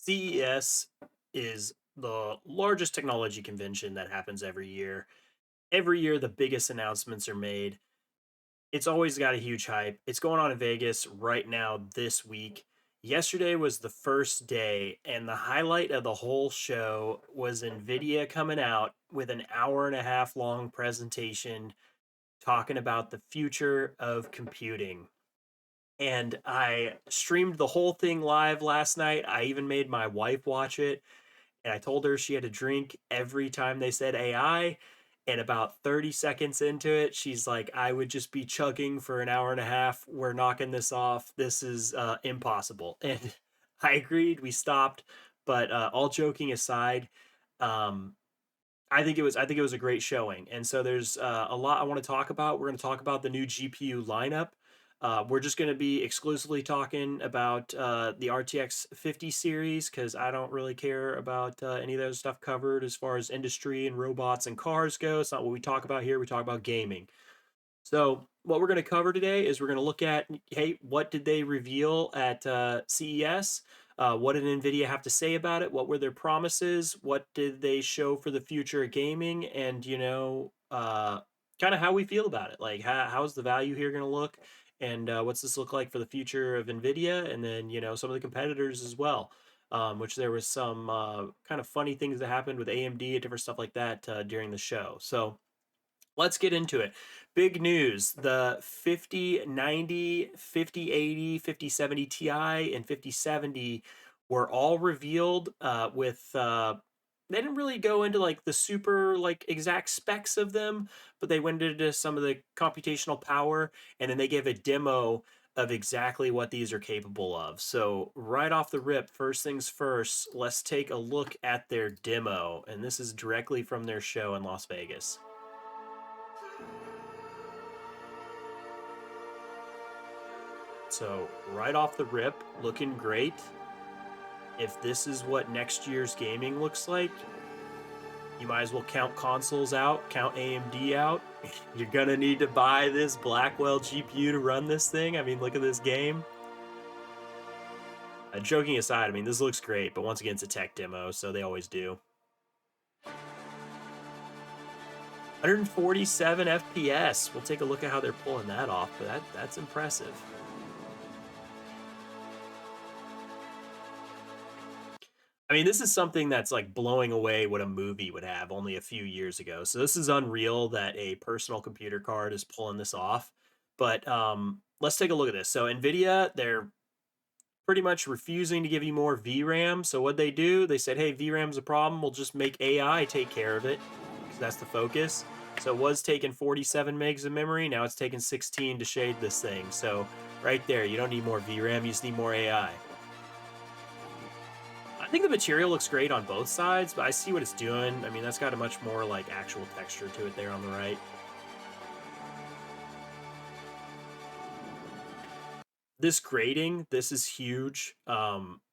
CES is the largest technology convention that happens every year. Every year, the biggest announcements are made. It's always got a huge hype. It's going on in Vegas right now this week. Yesterday was the first day, and the highlight of the whole show was Nvidia coming out with an hour and a half long presentation talking about the future of computing. And I streamed the whole thing live last night. I even made my wife watch it, and I told her she had to drink every time they said AI. And about 30 seconds into it, she's like, I would just be chugging for an hour and a half. We're knocking this off. This is impossible. And I agreed. We stopped. But all joking aside, um, I think it was a great showing. And so there's a lot I want to talk about. We're going to talk about the new GPU lineup. We're just going to be exclusively talking about the RTX 50 series because I don't really care about any of those stuff covered as far as industry and robots and cars go. It's not what we talk about here. We talk about gaming. So what we're going to cover today is we're going to look at, hey, what did they reveal at CES? What did Nvidia have to say about it? What were their promises? What did they show for the future of gaming? And kind of how we feel about it. Like, how's the value here going to look? And what's this look like for the future of Nvidia? And then some of the competitors as well. Which there was some kind of funny things that happened with AMD and different stuff like that during the show. So let's get into it. Big news. The 5090, 5080, 5070 Ti, and 5070 were all revealed they didn't really go into like the super like exact specs of them, but they went into some of the computational power, and then they gave a demo of exactly what these are capable of. So right off the rip, first things first, let's take a look at their demo. And this is directly from their show in Las Vegas. So right off the rip, looking great. If this is what next year's gaming looks like, you might as well count consoles out, count AMD out. You're gonna need to buy this Blackwell GPU to run this thing. I mean, look at this game. Joking aside, I mean, this looks great, but once again, it's a tech demo, so they always do. 147 FPS. We'll take a look at how they're pulling that off, but that's impressive. I mean, this is something that's like blowing away what a movie would have only a few years ago. So this is unreal that a personal computer card is pulling this off. But let's take a look at this. So Nvidia, they're pretty much refusing to give you more VRAM. So what they do, they said, hey, VRAM's a problem. We'll just make AI take care of it because that's the focus. So it was taking 47 megs of memory. Now it's taking 16 to shade this thing. So right there, you don't need more VRAM. You just need more AI. I think the material looks great on both sides, but I see what it's doing. I mean, that's got a much more like actual texture to it there on the right. This grading, this is huge.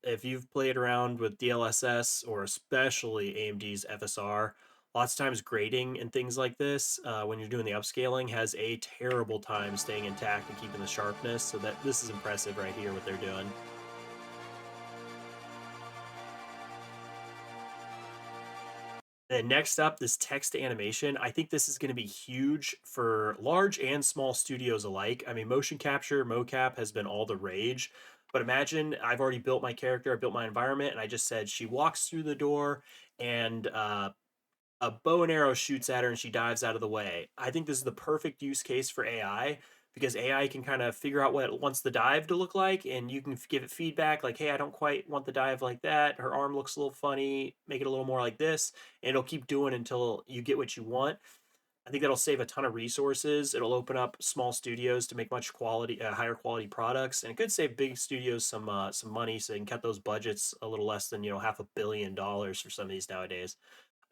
If you've played around with DLSS or especially AMD's FSR, lots of times grading and things like this, when you're doing the upscaling, has a terrible time staying intact and keeping the sharpness. So that this is impressive right here, what they're doing. And next up, this text animation. I think this is going to be huge for large and small studios alike. I mean, motion capture, mocap has been all the rage. But imagine I've already built my character, I built my environment, and I just said she walks through the door and a bow and arrow shoots at her and she dives out of the way. I think this is the perfect use case for AI because AI can kind of figure out what it wants the dive to look like, and you can give it feedback like, hey, I don't quite want the dive like that. Her arm looks a little funny. Make it a little more like this. And it'll keep doing until you get what you want. I think that'll save a ton of resources. It'll open up small studios to make much higher quality products, and it could save big studios some money, so they can cut those budgets a little less than $500 million for some of these nowadays.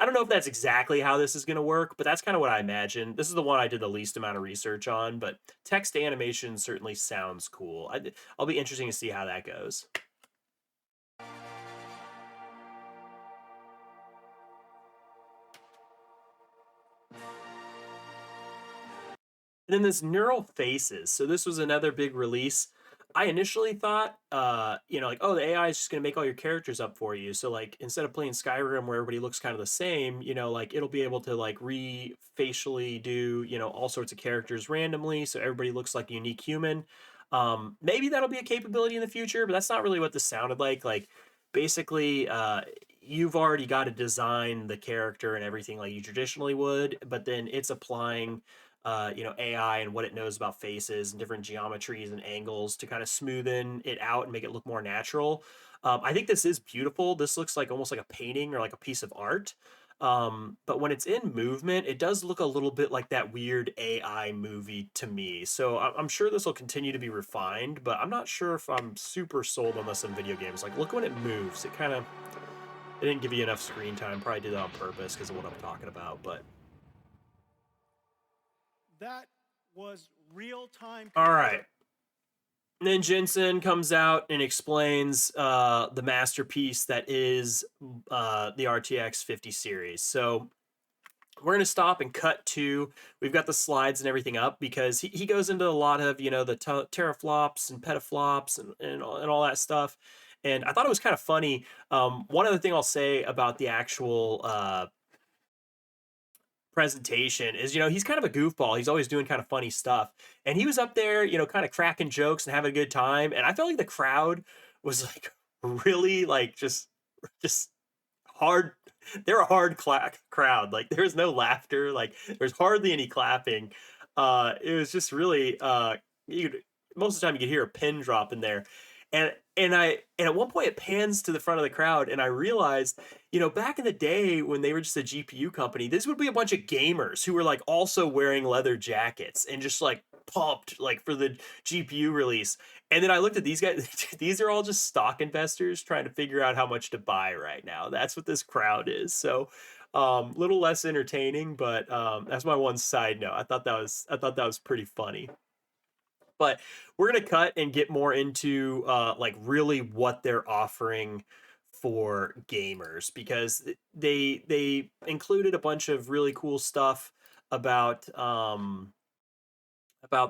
I don't know if that's exactly how this is going to work, but that's kind of what I imagine. This is the one I did the least amount of research on, but text animation certainly sounds cool. I'll be interesting to see how that goes. And then this neural faces. So this was another big release. I initially thought, like, oh, the AI is just gonna make all your characters up for you. So like, instead of playing Skyrim where everybody looks kind of the same, like it'll be able to like facially do, all sorts of characters randomly, so everybody looks like a unique human. Maybe that'll be a capability in the future, but that's not really what this sounded like. Like, basically, you've already got to design the character and everything like you traditionally would, but then it's applying AI and what it knows about faces and different geometries and angles to kind of smoothen it out and make it look more natural. I think this is beautiful. This looks like almost like a painting or like a piece of art. But when it's in movement, it does look a little bit like that weird AI movie to me. So I'm sure this will continue to be refined, but I'm not sure if I'm super sold on this in video games. Like, look when it moves. It didn't give you enough screen time. Probably did that on purpose because of what I'm talking about. But That was real time all confirmed. right. And then Jensen comes out and explains the masterpiece that is the RTX 50 series. So we're going to stop and cut to, we've got the slides and everything up because he goes into a lot of, the teraflops and petaflops and all that stuff. And I thought it was kind of funny. One other thing I'll say about the actual presentation is, he's kind of a goofball. He's always doing kind of funny stuff. And he was up there, kind of cracking jokes and having a good time. And I felt like the crowd was like really like just hard. They're a hard crowd. Like, there's no laughter. Like, there's hardly any clapping. It was just really you could, most of the time you could hear a pin drop in there. And at one point it pans to the front of the crowd and I realized, back in the day when they were just a GPU company, this would be a bunch of gamers who were like also wearing leather jackets and just like pumped like for the GPU release. And then I looked at these guys. These are all just stock investors trying to figure out how much to buy right now. That's what this crowd is. So, little less entertaining, but that's my one side note. I thought that was pretty funny. But we're gonna cut and get more into like really what they're offering for gamers, because they included a bunch of really cool stuff about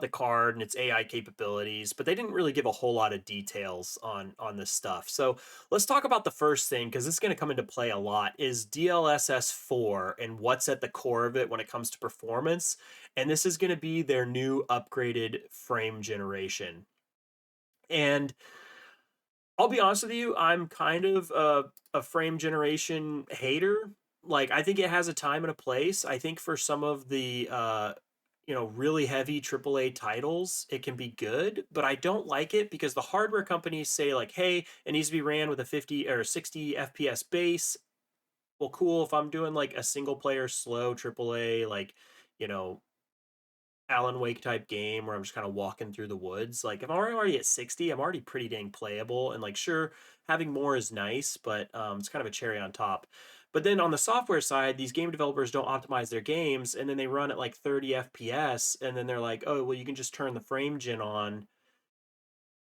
the card and its AI capabilities, but they didn't really give a whole lot of details on this stuff. So let's talk about the first thing, because this is going to come into play a lot, is DLSS 4 and what's at the core of it when it comes to performance. And this is going to be their new upgraded frame generation. And I'll be honest with you, I'm kind of a frame generation hater. Like, I think it has a time and a place. I think for some of the really heavy AAA titles, it can be good, but I don't like it because the hardware companies say like, "Hey, it needs to be ran with a 50 or 60 FPS base." Well, cool. If I'm doing like a single player slow AAA, like, you know, Alan Wake type game where I'm just kind of walking through the woods. Like, if I'm already at 60, I'm already pretty dang playable. And like, sure, having more is nice, but it's kind of a cherry on top. But then on the software side, these game developers don't optimize their games, and then they run at like 30 FPS, and then they're like, oh, well, you can just turn the frame gen on.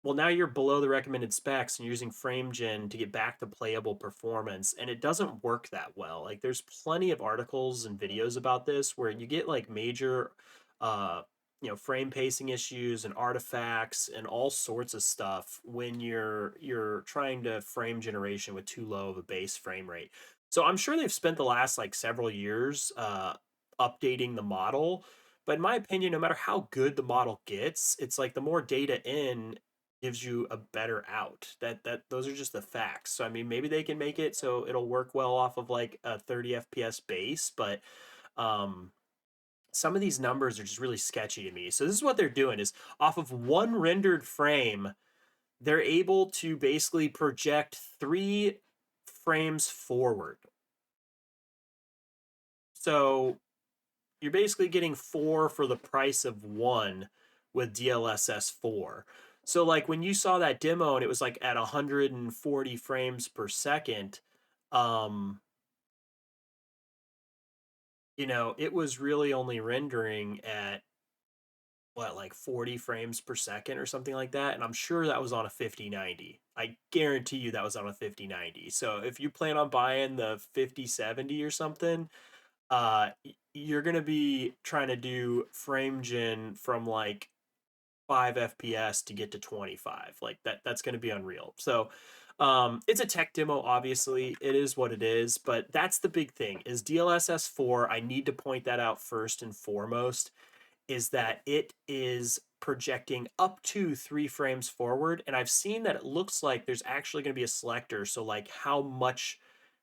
Well, now you're below the recommended specs and you're using frame gen to get back to playable performance, and it doesn't work that well. Like, there's plenty of articles and videos about this where you get like major uh frame pacing issues and artifacts and all sorts of stuff when you're trying to frame generation with too low of a base frame rate. So I'm sure they've spent the last like several years updating the model, but in my opinion, no matter how good the model gets, it's like the more data in gives you a better out. That those are just the facts. So I mean, maybe they can make it so it'll work well off of like a 30 FPS base, but um some of these numbers are just really sketchy to me. So this is what they're doing, is off of one rendered frame, they're able to basically project 3 frames forward. So you're basically getting 4 for the price of 1 with DLSS 4. So like when you saw that demo and it was like at 140 frames per second, um, it was really only rendering at what, like 40 frames per second or something like that. And I'm sure that was on a 5090. I guarantee you that was on a 5090. So if you plan on buying the 5070 or something, you're going to be trying to do frame gen from like 5 FPS to get to 25. Like that's going to be unreal. So it's a tech demo, obviously. It is what it is, but that's the big thing is DLSS 4. I need to point that out first and foremost is that it is projecting up to 3 frames forward. And I've seen that it looks like there's actually going to be a selector. So, like, how much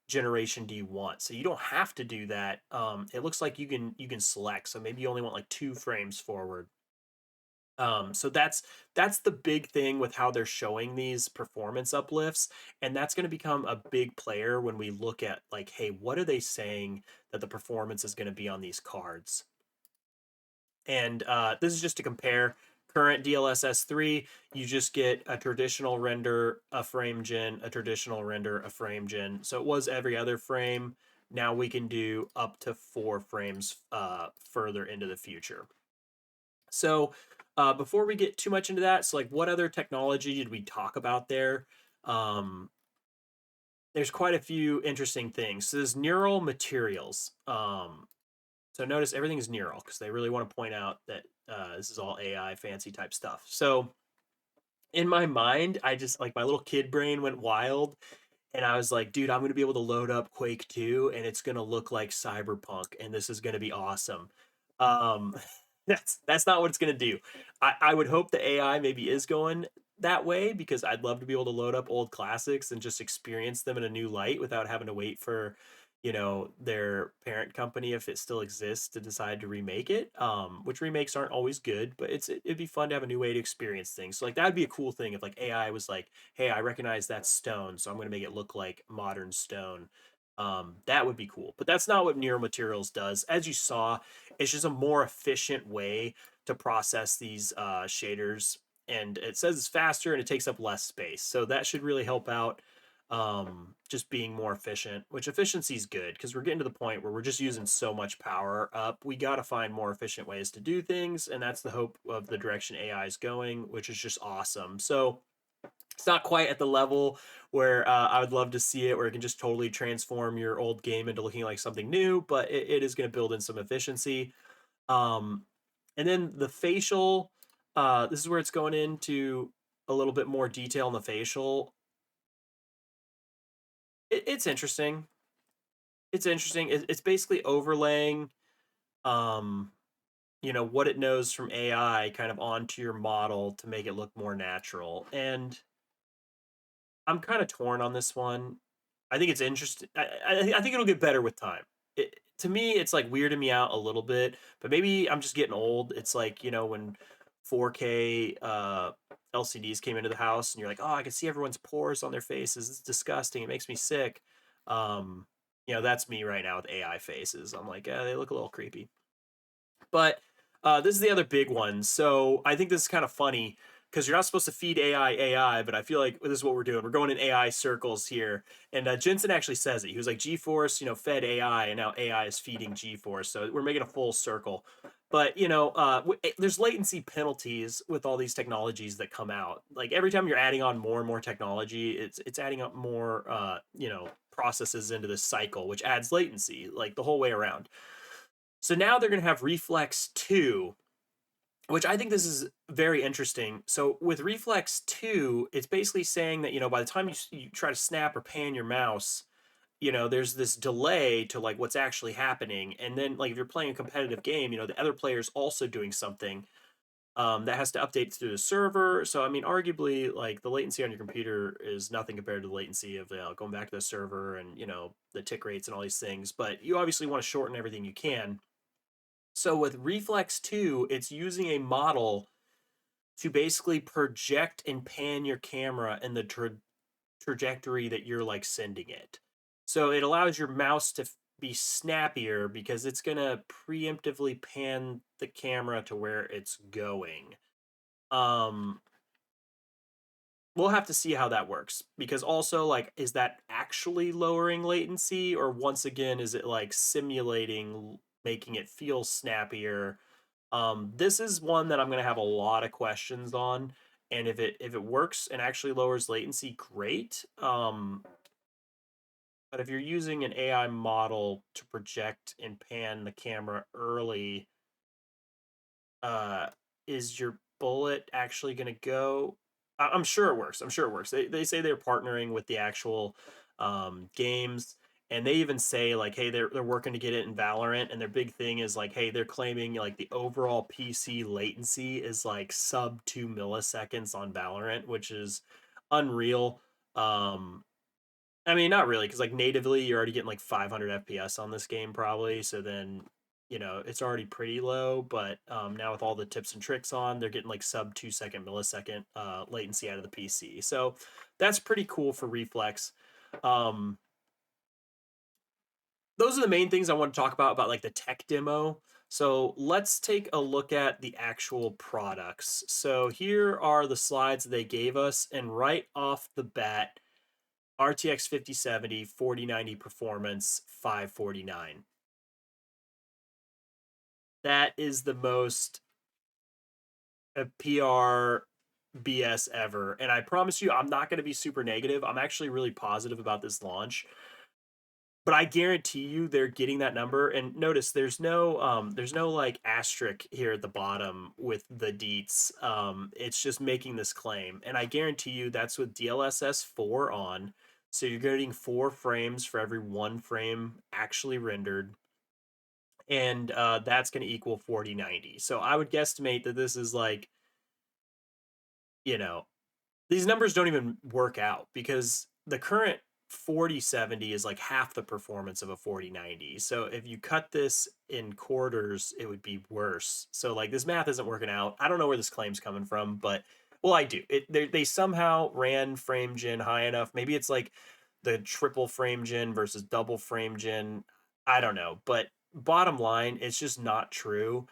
generation do you want? So you don't have to do that. It looks like you can select. So maybe you only want like 2 frames forward. So that's the big thing with how they're showing these performance uplifts, and that's going to become a big player when we look at like, hey, what are they saying that the performance is going to be on these cards? And this is just to compare current DLSS 3. You just get a traditional render, a frame gen, a traditional render, a frame gen. So it was every other frame. Now we can do up to 4 frames further into the future. So before we get too much into that, so like what other technology did we talk about there? Um, there's quite a few interesting things. So there's neural materials. So notice everything is neural because they really want to point out that this is all AI fancy type stuff. So in my mind, I just like my little kid brain went wild and I was like, dude, I'm gonna be able to load up Quake 2 and it's gonna look like Cyberpunk and this is gonna be awesome. Um that's not what it's gonna do. I would hope the AI maybe is going that way because I'd love to be able to load up old classics and just experience them in a new light without having to wait for their parent company, if it still exists, to decide to remake it, which remakes aren't always good, but it'd be fun to have a new way to experience things. So like that'd be a cool thing if like AI was like, hey, I recognize that stone, so I'm going to make it look like modern stone. That would be cool, but that's not what neural materials does. As you saw, it's just a more efficient way to process these shaders, and it says it's faster and it takes up less space, so that should really help out, just being more efficient, which efficiency is good because we're getting to the point where we're just using so much power up. We got to find more efficient ways to do things, and that's the hope of the direction AI is going, which is just awesome. So it's not quite at the level where I would love to see it, where it can just totally transform your old game into looking like something new, but it is going to build in some efficiency. Um, and then the facial, this is where it's going into a little bit more detail in the facial. It's interesting. It's interesting. It's basically overlaying, um, what it knows from AI kind of onto your model to make it look more natural. And I'm kind of torn on this one. I think it's interesting. I think it'll get better with time. To me, it's like weirding me out a little bit, but maybe I'm just getting old. It's like, when 4K LCDs came into the house and you're like, oh, I can see everyone's pores on their faces. It's disgusting. It makes me sick. Um, that's me right now with AI faces. I'm like, they look a little creepy. But this is the other big one. So I think this is kind of funny because you're not supposed to feed AI, but I feel like this is what we're doing. We're going in AI circles here. And Jensen actually says it. He was like, GeForce, fed AI, and now AI is feeding GeForce. So we're making a full circle. But, there's latency penalties with all these technologies that come out. Like every time you're adding on more and more technology, it's adding up more, processes into this cycle, which adds latency, like the whole way around. So now they're going to have Reflex 2, which I think this is very interesting. So with Reflex 2, it's basically saying that, by the time you try to snap or pan your mouse, there's this delay to like what's actually happening. And then like if you're playing a competitive game, the other player's also doing something that has to update through the server. So I mean, arguably, like the latency on your computer is nothing compared to the latency of going back to the server and the tick rates and all these things. But you obviously want to shorten everything you can. So with Reflex 2, it's using a model to basically project and pan your camera in the trajectory that you're like sending it. So it allows your mouse to be snappier because it's going to preemptively pan the camera to where it's going. Um we'll have to see how that works because also like is that actually lowering latency, or once again is it like simulating making it feel snappier? This is one that I'm gonna have a lot of questions on, and if it works and actually lowers latency, great. But if you're using an AI model to project and pan the camera early, uh, is your bullet actually going to go? I'm sure it works. I'm sure it works. They say they're partnering with the actual games, and they even say like, hey, they're working to get it in Valorant, and their big thing is like, hey, they're claiming like the overall PC latency is like sub 2 milliseconds on Valorant, which is unreal. Um, I mean, not really, because like natively, you're already getting like 500 FPS on this game, probably. So then, it's already pretty low. But now with all the tips and tricks on, they're getting like sub 2 second millisecond latency out of the PC. So that's pretty cool for Reflex. Um, those are the main things I want to talk about like the tech demo. So let's take a look at the actual products. So here are the slides they gave us, and right off the bat, RTX 5070, 4090 performance, 549. That is the most PR BS ever. And I promise you, I'm not going to be super negative. I'm actually really positive about this launch. But I guarantee you they're getting that number. And notice there's no like asterisk here at the bottom with the deets. It's just making this claim. And I guarantee you that's with DLSS 4 on. So you're getting 4 frames for every 1 frame actually rendered. And that's going to equal 4090. So I would guesstimate that this is like, you know, these numbers don't even work out because the current 4070 is like half the performance of a 4090. So if you cut this in quarters, it would be worse. So like this math isn't working out. I don't know where this claim's coming from, but well, I do. They somehow ran frame gen high enough. Maybe it's like the triple frame gen versus double frame gen. I don't know, but bottom line, it's just not true.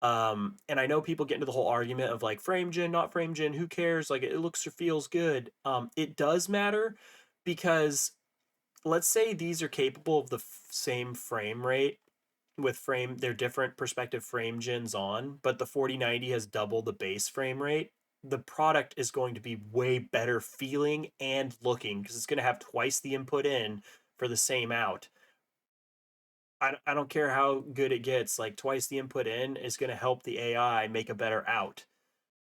And I know people get into the whole argument of like frame gen, not frame gen, who cares? Like it looks or feels good. It does matter because let's say these are capable of the same frame rate with their different perspective frame gens on, but the 4090 has double the base frame rate. The product is going to be way better feeling and looking because it's going to have twice the input in for the same out. I don't care how good it gets, like twice the input in is going to help the AI make a better out.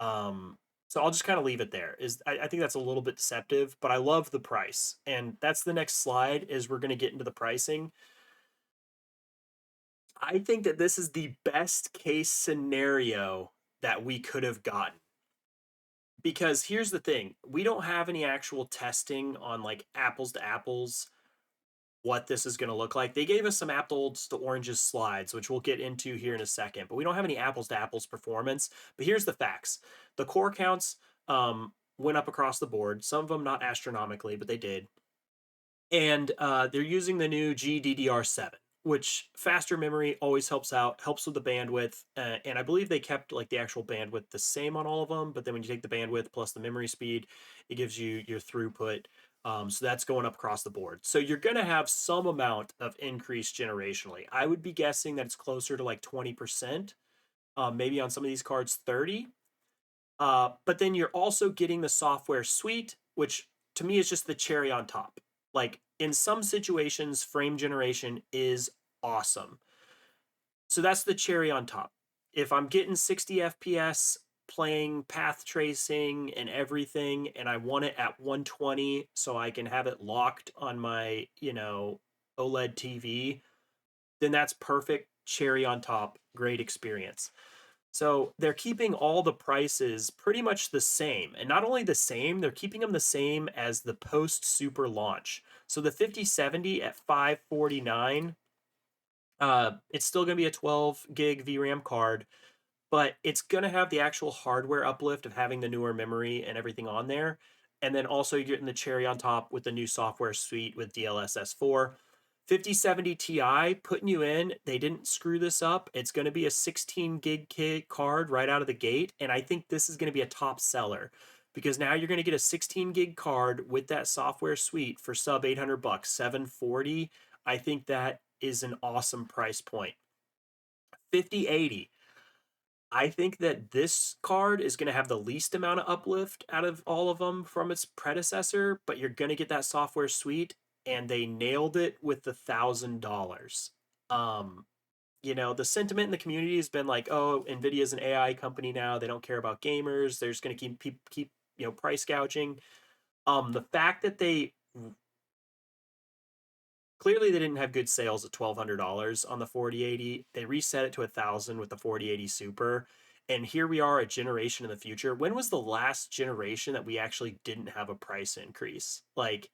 Um, so I'll just kind of leave it there. I think that's a little bit deceptive, but I love the price. And that's the next slide is we're going to get into the pricing. I think that this is the best case scenario that we could have gotten. Because here's the thing, we don't have any actual testing on like apples to apples what this is going to look like. They gave us some apples to oranges slides, which we'll get into here in a second, but we don't have any apples to apples performance. But here's the facts. The core counts went up across the board, some of them not astronomically, but they did. And they're using the new GDDR7, which faster memory always helps out, helps with the bandwidth. And I believe they kept like the actual bandwidth the same on all of them, but then when you take the bandwidth plus the memory speed, it gives you your throughput. So that's going up across the board. So you're going to have some amount of increase generationally. I would be guessing that it's closer to like 20%, maybe on some of these cards 30. But then you're also getting the software suite, which to me is just the cherry on top. Like in some situations, frame generation is awesome. So that's the cherry on top. If I'm getting 60 FPS playing path tracing and everything, and I want it at 120 so I can have it locked on my, OLED TV, then that's perfect. Cherry on top. Great experience. So they're keeping all the prices pretty much the same. And not only the same, they're keeping them the same as the post super launch. So the 5070 at 549, it's still going to be a 12 gig VRAM card, but it's going to have the actual hardware uplift of having the newer memory and everything on there. And then also you're getting the cherry on top with the new software suite with DLSS 4. 5070 Ti putting you in, they didn't screw this up. It's going to be a 16 gig card right out of the gate. And I think this is going to be a top seller because now you're going to get a 16 gig card with that software suite for sub 800 bucks, 740. I think that is an awesome price point. 5080. I think that this card is going to have the least amount of uplift out of all of them from its predecessor, but you're going to get that software suite, and they nailed it with the $1,000. Um, the sentiment in the community has been like, oh, Nvidia's an AI company now. They don't care about gamers. They're just going to keep price gouging. The fact that they clearly they didn't have good sales at $1,200 on the 4080. They reset it to 1,000 with the 4080 Super. And here we are, a generation in the future. When was the last generation that we actually didn't have a price increase? Like,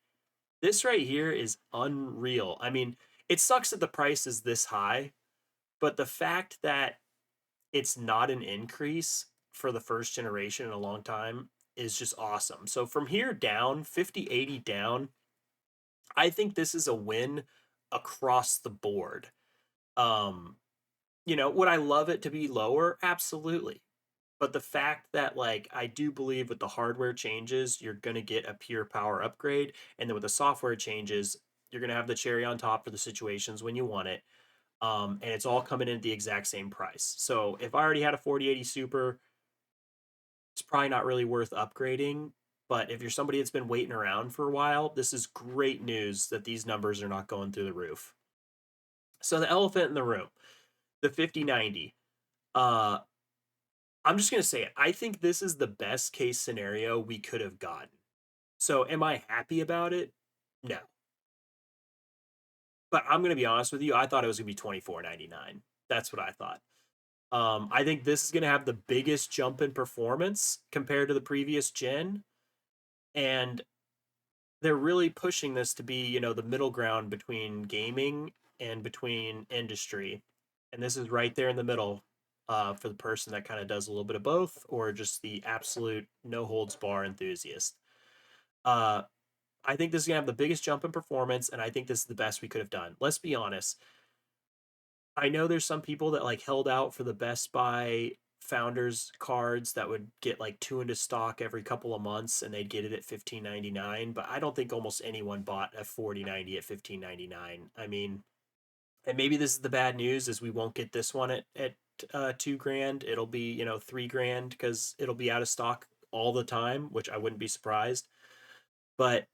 this right here is unreal. I mean, it sucks that the price is this high, but the fact that it's not an increase for the first generation in a long time is just awesome. So from here down, 5080 down, I think this is a win across the board. Um, would I love it to be lower? Absolutely. But the fact that like I do believe with the hardware changes, you're gonna get a pure power upgrade, and then with the software changes, you're gonna have the cherry on top for the situations when you want it. And it's all coming in at the exact same price. So if I already had a 4080 Super, it's probably not really worth upgrading. But if you're somebody that's been waiting around for a while, this is great news that these numbers are not going through the roof. So the elephant in the room, the 5090. Uh, I'm just gonna say it. I think this is the best case scenario we could have gotten. So am I happy about it? No. But I'm gonna be honest with you. I thought it was gonna be 24.99. That's what I thought. I think this is gonna have the biggest jump in performance compared to the previous gen, and they're really pushing this to be, the middle ground between gaming and between industry. And this is right there in the middle for the person that kind of does a little bit of both or just the absolute no holds bar enthusiast. Uh, I think this is going to have the biggest jump in performance, and I think this is the best we could have done. Let's be honest. I know there's some people that like held out for the Best Buy founders cards that would get like two into stock every couple of months and they'd get it at 15.99, but I don't think almost anyone bought a 4090 at 15.99. I mean, and maybe this is the bad news is we won't get this one at 2 grand. It'll be, 3 grand because it'll be out of stock all the time, which I wouldn't be surprised. But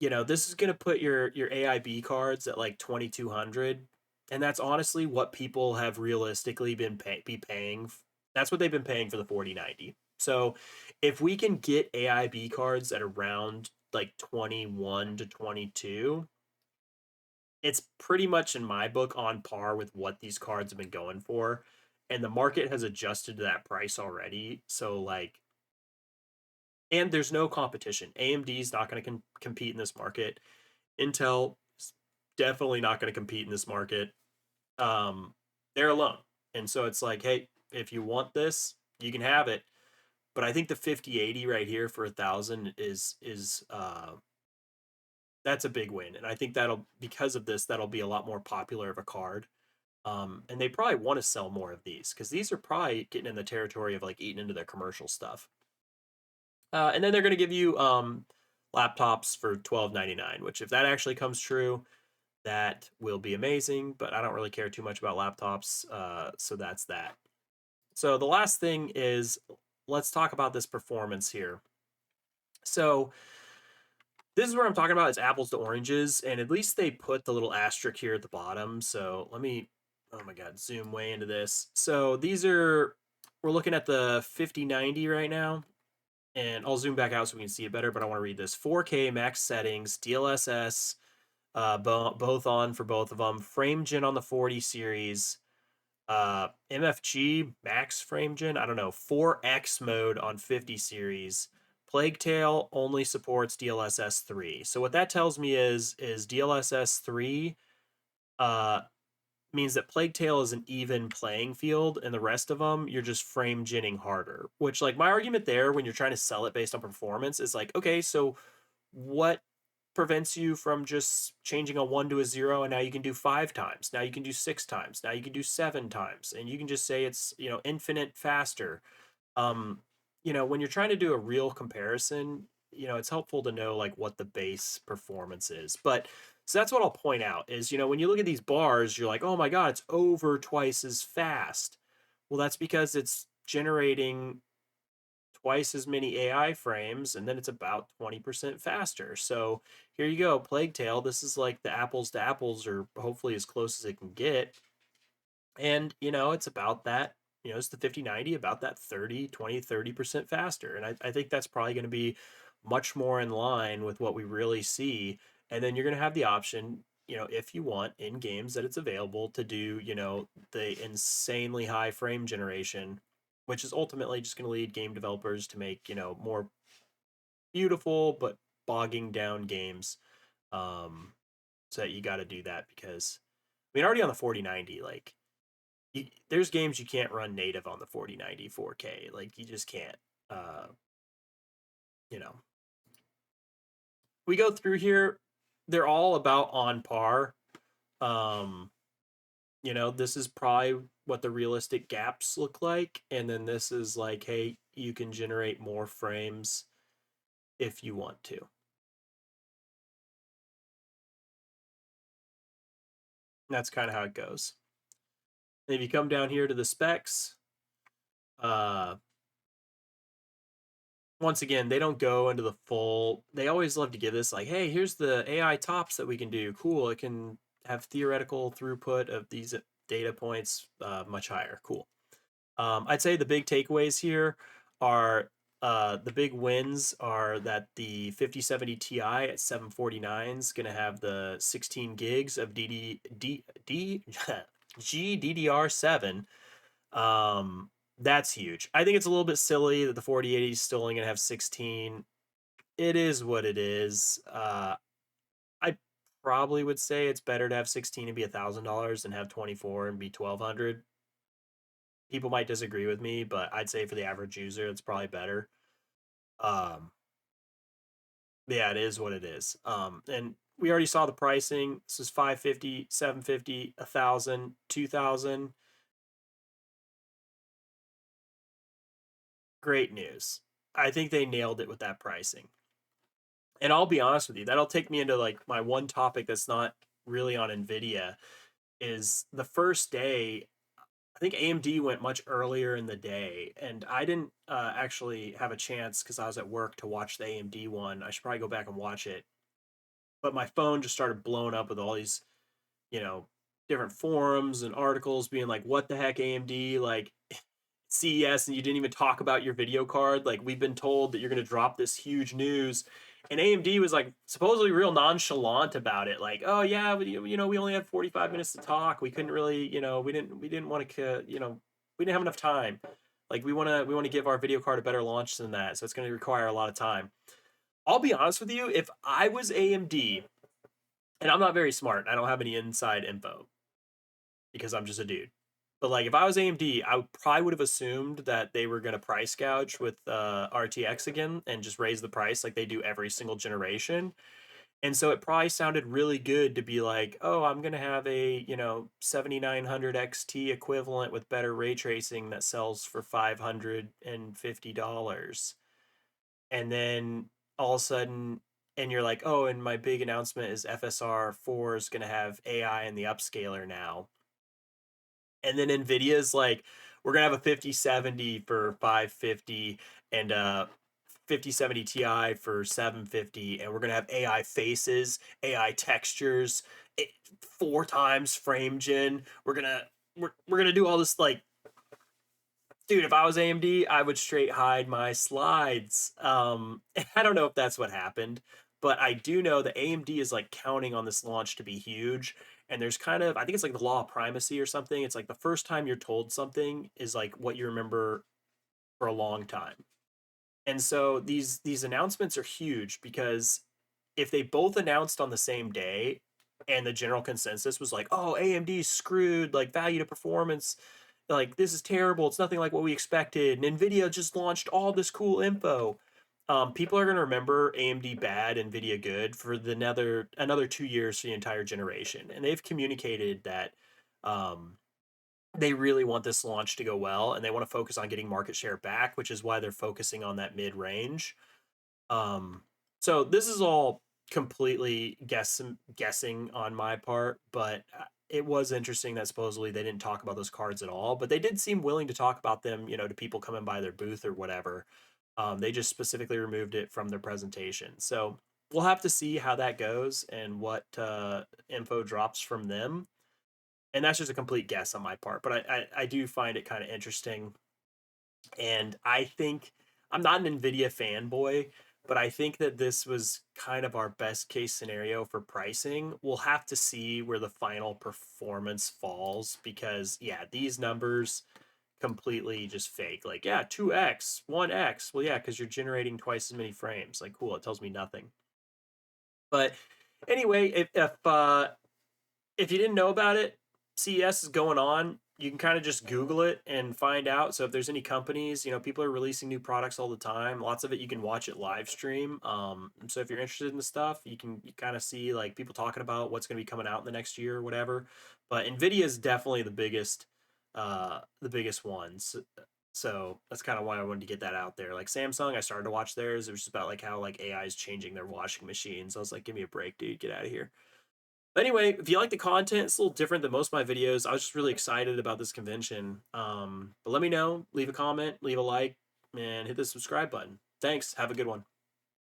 this is going to put your AIB cards at like 2200, and that's honestly what people have realistically be paying. That's what they've been paying for the 4090. So, if we can get AIB cards at around like 21 to 22, it's pretty much in my book on par with what these cards have been going for, and the market has adjusted to that price already. So like and there's no competition. AMD is not going to compete in this market. Intel is definitely not going to compete in this market. They're alone, and so it's like, hey, if you want this, you can have it. But I think the 5080 right here for 1,000 is that's a big win, and I think that'll because of this that'll be a lot more popular of a card. And they probably want to sell more of these because these are probably getting in the territory of like eating into their commercial stuff. And then they're going to give you laptops for 12.99, which if that actually comes true, that will be amazing. But I don't really care too much about laptops, so that's that. So the last thing is let's talk about this performance here. So this is where I'm talking about is apples to oranges, and at least they put the little asterisk here at the bottom. So let me, oh my god, zoom way into this. So we're looking at the 5090 right now, and I'll zoom back out so we can see it better, but I want to read this. 4K max settings, DLSS, both on for both of them. Frame gen on the 40 series, MFG max frame gen. I don't know. 4X mode on 50 series. Plague Tale only supports DLSS 3. So what that tells me is DLSS 3 uh, means that Plague Tale is an even playing field, and the rest of them you're just frame genning harder. Which like my argument there when you're trying to sell it based on performance is like, okay, so what prevents you from just changing a 1 to a 0 and now you can do 5 times, now you can do 6 times, now you can do 7 times, and you can just say it's infinite faster. um when you're trying to do a real comparison, it's helpful to know like what the base performance is. But so that's what I'll point out is, when you look at these bars, you're like, oh my god, it's over twice as fast. Well, that's because it's generating twice as many AI frames, and then it's about 20% faster. So here you go, Plague Tale. This is like the apples to apples, or hopefully as close as it can get. And, it's about that, it's the 5090, about that 30% faster. And I think that's probably going to be much more in line with what we really see. And then you're going to have the option, if you want in games that it's available to do, the insanely high frame generation, which is ultimately just going to lead game developers to make, more beautiful but bogging down games. Um, so you got to do that because, I mean, already on the 4090, like, there's games you can't run native on the 4090 4K. Like you just can't. Uh, you know, we go through here. They're all about on par. Um, this is probably what the realistic gaps look like, and then this is like, hey, you can generate more frames if you want to. That's kind of how it goes. And if you come down here to the specs, uh, once again, they don't go into the full. They always love to give this like, hey, here's the AI tops that we can do. Cool. It can have theoretical throughput of these data points much higher. Cool. I'd say the big takeaways here are the big wins are that the 5070 Ti at 749 is going to have the 16 gigs of GDDR7. That's huge. I think it's a little bit silly that the 4080 is still only going to have 16. It is what it is. I probably would say it's better to have 16 and be $1,000 than have 24 and be 1,200. People might disagree with me, but I'd say for the average user, it's probably better. Um, yeah, it is what it is. And we already saw the pricing. This is 550, 750, 1,000, 2,000. Great news. I think they nailed it with that pricing. And I'll be honest with you, that'll take me into like my one topic that's not really on Nvidia is the first day. I think AMD went much earlier in the day, and I didn't actually have a chance because I was at work to watch the AMD one. I should probably go back and watch it, but my phone just started blowing up with all these, you know, different forums and articles being like, "What the heck, AMD? Like, CES and you didn't even talk about your video card. Like we've been told that you're going to drop this huge news." And AMD was like supposedly real nonchalant about it. Like, "Oh yeah, we only had 45 minutes to talk. We couldn't really, we didn't want to, we didn't have enough time. Like we want to give our video card a better launch than that. So it's going to require a lot of time." I'll be honest with you, if I was AMD, and I'm not very smart, I don't have any inside info because I'm just a dude. But like if I was AMD, I probably would have assumed that they were going to price gouge with RTX again and just raise the price like they do every single generation. And so it probably sounded really good to be like, "Oh, I'm going to have a, 7900 XT equivalent with better ray tracing that sells for $550." And then all of a sudden and you're like, "Oh, and my big announcement is FSR 4 is going to have AI in the upscaler now." And then Nvidia's like, "We're gonna have a 5070 for 550 and 5070 Ti for 750, and we're gonna have AI faces, AI textures, 4 times frame gen. We're gonna do all this." Like, dude, if I was AMD, I would straight hide my slides. I don't know if that's what happened, but I do know that AMD is like counting on this launch to be huge. And there's kind of, I think it's like the law of primacy or something. It's like the first time you're told something is like what you remember for a long time. And so these announcements are huge because if they both announced on the same day and the general consensus was like, "Oh, AMD's screwed, like value to performance, like this is terrible, it's nothing like what we expected, and Nvidia just launched all this cool info." People are going to remember AMD bad, Nvidia good for the another 2 years for the entire generation. And they've communicated that um, they really want this launch to go well and they want to focus on getting market share back, which is why they're focusing on that mid range. Um, so this is all completely guessing on my part, but it was interesting that supposedly they didn't talk about those cards at all, but they did seem willing to talk about them, to people coming by their booth or whatever. They just specifically removed it from their presentation. So we'll have to see how that goes and what info drops from them. And that's just a complete guess on my part, but I do find it kind of interesting. And I think I'm not an Nvidia fanboy, but I think that this was kind of our best case scenario for pricing. We'll have to see where the final performance falls because yeah, these numbers completely just fake. Like, yeah, 2x, 1x. Well, yeah, because you're generating twice as many frames. Like, cool, it tells me nothing. But anyway, if you didn't know about it, CES is going on. You can kind of just Google it and find out. So if there's any companies, people are releasing new products all the time. Lots of it you can watch it live stream. So if you're interested in the stuff, you kind of see like people talking about what's going to be coming out in the next year or whatever. But Nvidia is definitely the biggest ones. So that's kind of why I wanted to get that out there. Like Samsung, I started to watch theirs. It was just about like how like AI is changing their washing machines. I was like, give me a break, dude. Get out of here. But anyway, if you like the content, it's a little different than most of my videos. I was just really excited about this convention. But let me know, leave a comment, leave a like, and hit the subscribe button. Thanks. Have a good one.